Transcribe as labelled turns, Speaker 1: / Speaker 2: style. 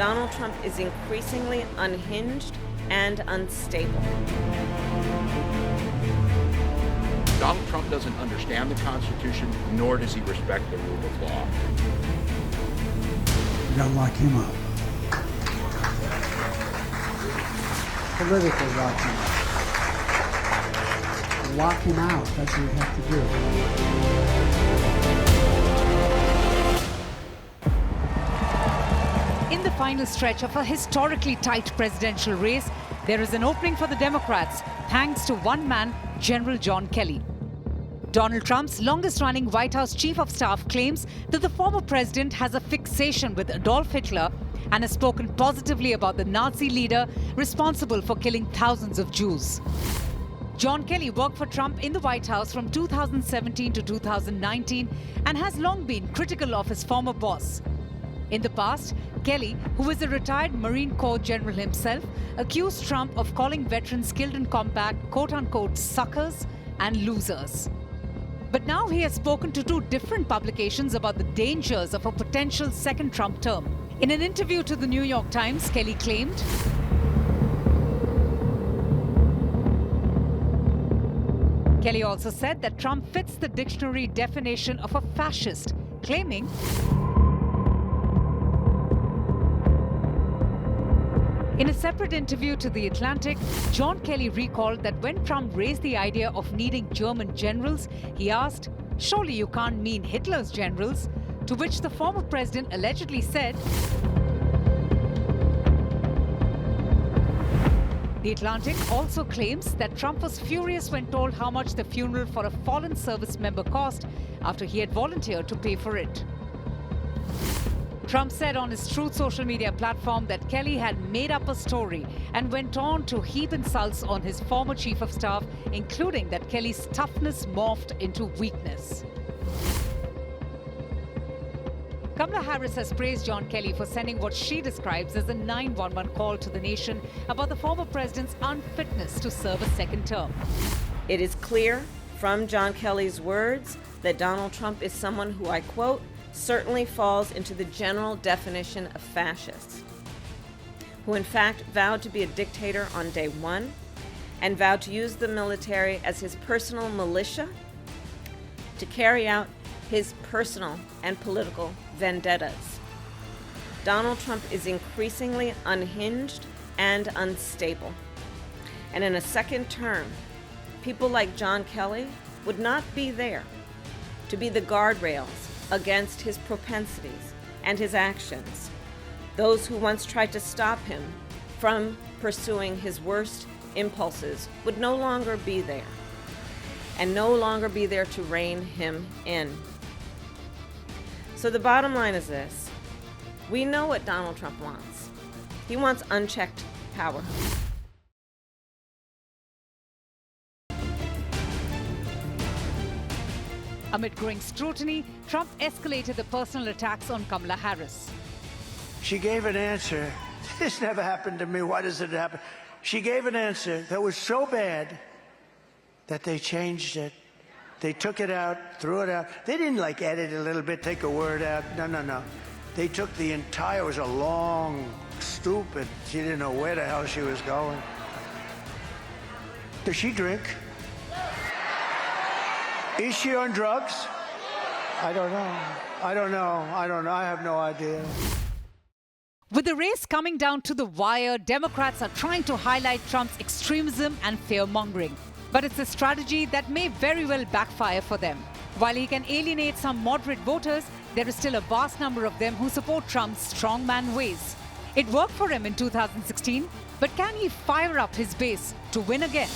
Speaker 1: Donald Trump is increasingly unhinged and unstable.
Speaker 2: Donald Trump doesn't understand the Constitution, nor does he respect the rule of law.
Speaker 3: We gotta lock him up. Politically lock him up. Lock him out. That's what we have
Speaker 4: to do. In the final stretch of a historically tight presidential race, there is an opening for the Democrats, thanks to one man, General John Kelly. Donald Trump's longest-running White House chief of staff claims that the former president has a fixation with Adolf Hitler and has spoken positively about the Nazi leader responsible for killing thousands of Jews. John Kelly worked for Trump in the White House from 2017 to 2019 and has long been critical of his former boss. In the past, Kelly, who is a retired Marine Corps general himself, accused Trump of calling veterans killed in combat quote-unquote suckers and losers. But now he has spoken to two different publications about the dangers of a potential second Trump term. In an interview to the New York Times, Kelly claimed, Kelly also said that Trump fits the dictionary definition of a fascist, claiming, in a separate interview to The Atlantic, John Kelly recalled that when Trump raised the idea of needing German generals, he asked, "Surely you can't mean Hitler's generals?" To which the former president allegedly said, The Atlantic also claims that Trump was furious when told how much the funeral for a fallen service member cost after he had volunteered to pay for it. Trump said on his Truth social media platform that Kelly had made up a story and went on to heap insults on his former chief of staff, including that Kelly's toughness morphed into weakness. Kamala Harris has praised John Kelly for sending what she describes as a 911 call to the nation about the former president's unfitness to serve a second term.
Speaker 1: It is clear from John Kelly's words that Donald Trump is someone who, I quote, certainly falls into the general definition of fascists, who in fact vowed to be a dictator on day one and vowed to use the military as his personal militia to carry out his personal and political vendettas. Donald Trump is increasingly unhinged and unstable. And in a second term, people like John Kelly would not be there to be the guardrails against his propensities and his actions. Those who once tried to stop him from pursuing his worst impulses would no longer be there, and no longer be there to rein him in. So the bottom line is this: we know what Donald Trump wants. He wants unchecked power.
Speaker 4: Amid growing scrutiny, Trump escalated the personal attacks on Kamala Harris.
Speaker 5: She gave an answer. This never happened to me. Why does it happen? She gave an answer that was so bad that they changed it. They took it out, threw it out. They didn't like edit a little bit, take a word out. No. They took the entire, it was a long, stupid, she didn't know where the hell she was going. Does she drink? Is she on drugs? I don't know. I have no idea.
Speaker 4: With the race coming down to the wire, Democrats are trying to highlight Trump's extremism and fear-mongering. But it's a strategy that may very well backfire for them. While he can alienate some moderate voters, there is still a vast number of them who support Trump's strongman ways. It worked for him in 2016, but can he fire up his base to win again?